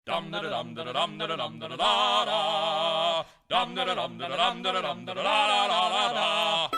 Dum da dum da dum da dum da da da. Dum da dum da dum da dum da da da da.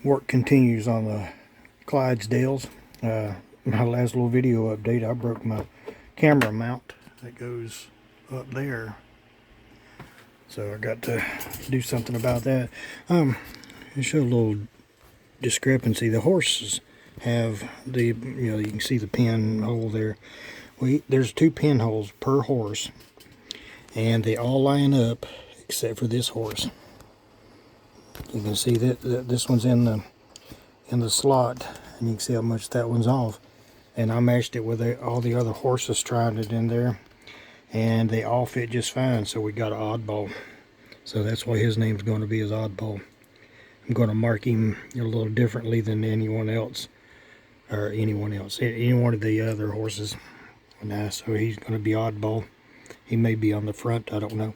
Work continues on the Clydesdales. My last little video update, I broke my camera mount that goes up there, so I got to do something about that. To show a little discrepancy, the horses have the, you can see the pinhole there. There's 2 pinholes per horse, and they all line up except for this horse. You can see that this one's in the slot, and you can see how much that one's off. And I matched it with all the other horses, tried it in there, and they all fit just fine. So we got an oddball. So that's why his name's going to be his oddball. I'm going to mark him a little differently than anyone else, or any one of the other horses. So he's going to be oddball. He may be on the front, I don't know.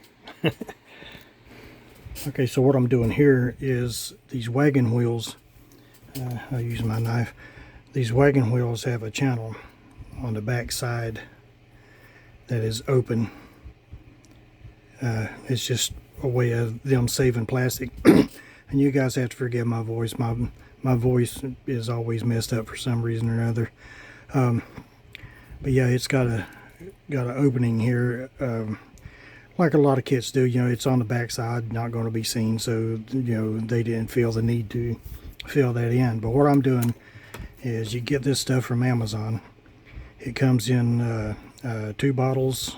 Okay, so what I'm doing here is these wagon wheels, I'll use my knife. These wagon wheels have a channel on the back side that is open. It's just a way of them saving plastic. And you guys have to forgive my voice. My voice is always messed up for some reason or another. But yeah, it's got an opening here. Like a lot of kits do, it's on the back side, not going to be seen, so they didn't feel the need to fill that in. But what I'm doing is, you get this stuff from Amazon. It comes in 2 bottles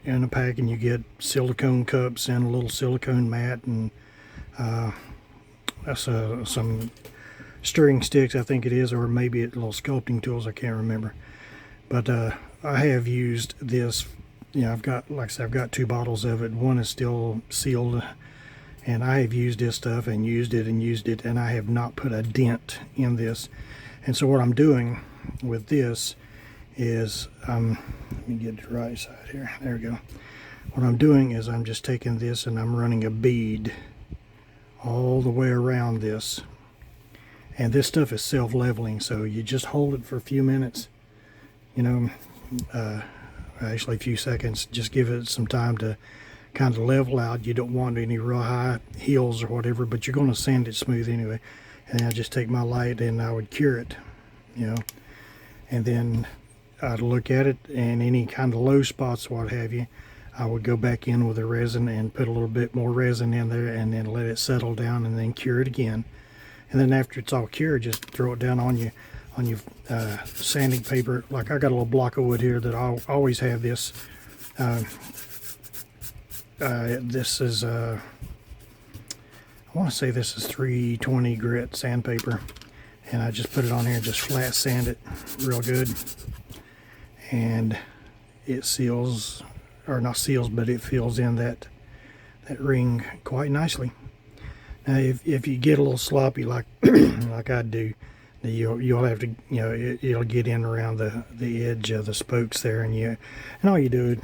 in a pack, and you get silicone cups and a little silicone mat, and some stirring sticks, I think it is, or maybe little sculpting tools, I can't remember. But I have used this. I've got, like I said, I've got 2 bottles of it. One is still sealed, and I have used this stuff and used it, and I have not put a dent in this. And so what I'm doing with this is, let me get the right side here. There we go. What I'm doing is I'm just taking this and I'm running a bead all the way around this. And this stuff is self-leveling, so you just hold it for a few minutes, actually a few seconds. Just give it some time to kind of level out. You don't want any real high heels or whatever, but you're going to sand it smooth anyway. And I just take my light and I would cure it, and then I'd look at it, and any kind of low spots, what have you, I would go back in with the resin and put a little bit more resin in there, and then let it settle down, and then cure it again. And then after it's all cured, just throw it down on your sanding paper. Like, I got a little block of wood here that I'll always have this. This is I want to say this is 320 grit sandpaper, and I just put it on here and just flat sand it real good, and it seals, or not seals, but it fills in that ring quite nicely. Now if you get a little sloppy like like I do, you'll have to, it'll get in around the edge of the spokes there, and all you do,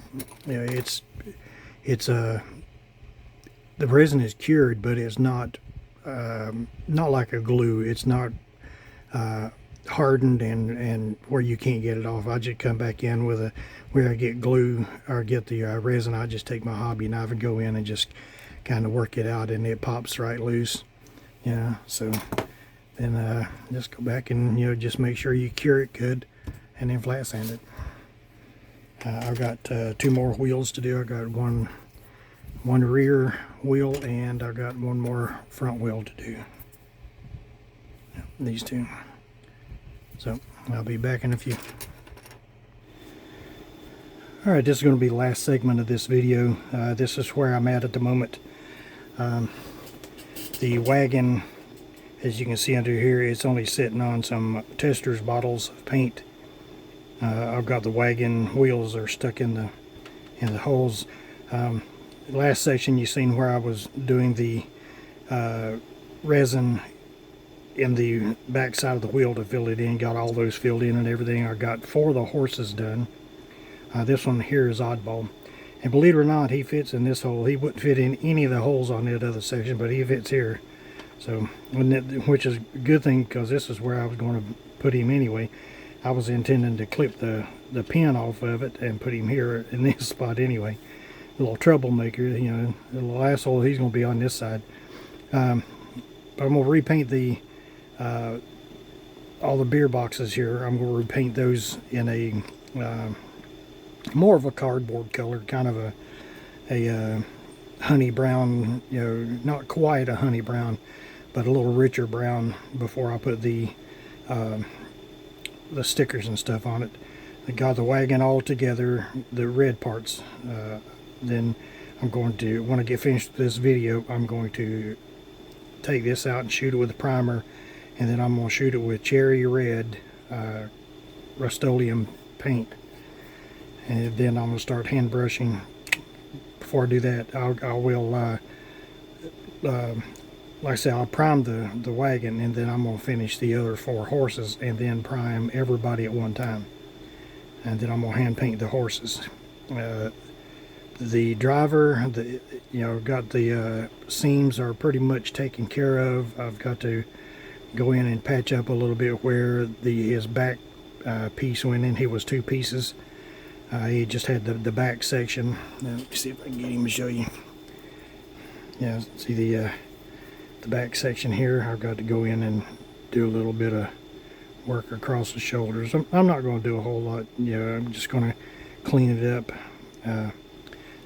it's the resin is cured, but it's not like a glue. It's not hardened and where you can't get it off. I just come back in with where I get glue or get the resin. I just take my hobby knife and go in and just kind of work it out, and it pops right loose. So then just go back and just make sure you cure it good, and then flat sand it. I've got 2 more wheels to do. I got one rear wheel, and I got 1 more front wheel to do. These 2. So I'll be back in a few. Alright, this is going to be the last segment of this video. This is where I'm at the moment. The wagon, as you can see under here, it's only sitting on some tester's bottles of paint. I've got the wagon wheels are stuck in the holes. last section you seen where I was doing the resin in the back side of the wheel to fill it in, got all those filled in and everything. I got 4 of the horses done. This one here is oddball, and believe it or not, he fits in this hole. He wouldn't fit in any of the holes on that other section, but he fits here. So, which is a good thing, because this is where I was going to put him anyway. I was intending to clip the pin off of it and put him here in this spot anyway. A little troublemaker, you know, a little asshole. He's going to be on this side. But I'm going to repaint the all the beer boxes here. I'm going to repaint those in a more of a cardboard color, kind of a honey brown, you know, not quite a honey brown, but a little richer brown before I put the stickers and stuff on it. I got the wagon all together, the red parts. Then I'm going to, when I get finished with this video, I'm going to take this out and shoot it with a primer, and then I'm going to shoot it with cherry red Rust-Oleum paint, and then I'm going to start hand brushing. Before I do that, I will like I said, I'll prime the wagon, and then I'm going to finish the other 4 horses, and then prime everybody at one time, and then I'm going to hand paint the horses. The driver, you know, got the seams are pretty much taken care of. I've got to go in and patch up a little bit where his back piece went in. He was 2 pieces. He just had the back section. Let me see if I can get him to show you. Yeah, see the back section here. I've got to go in and do a little bit of work across the shoulders. I'm not going to do a whole lot. You know, I'm just going to clean it up.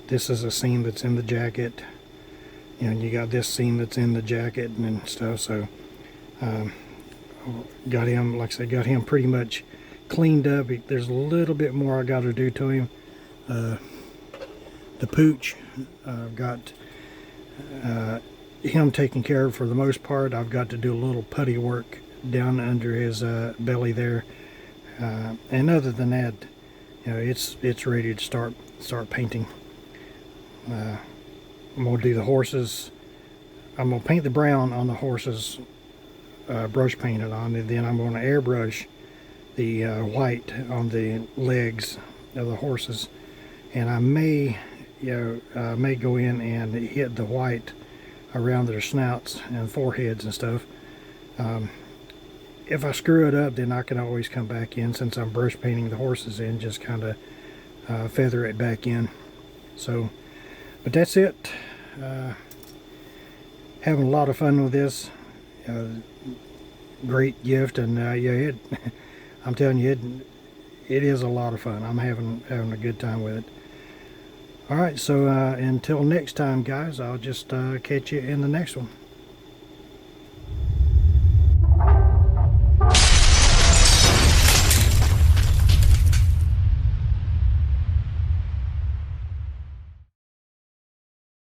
This is a seam that's in the jacket. You know, you got this seam that's in the jacket and stuff. So got him, like I said, got him pretty much cleaned up. There's a little bit more I got to do to him. The pooch, I've got him taken care of for the most part. I've got to do a little putty work down under his belly there, and other than that, you know, it's ready to start painting. I'm gonna do the horses. I'm gonna paint the brown on the horses, brush painted on, and then I'm gonna airbrush the white on the legs of the horses, and I may, you know, may go in and hit the white around their snouts and foreheads and stuff. If I screw it up, then I can always come back in, since I'm brush painting the horses in, just kind of feather it back in. So, but that's it. Having a lot of fun with this. Great gift, and yeah, I'm telling you, it is a lot of fun. I'm having a good time with it. All right, so until next time, guys, I'll just catch you in the next one.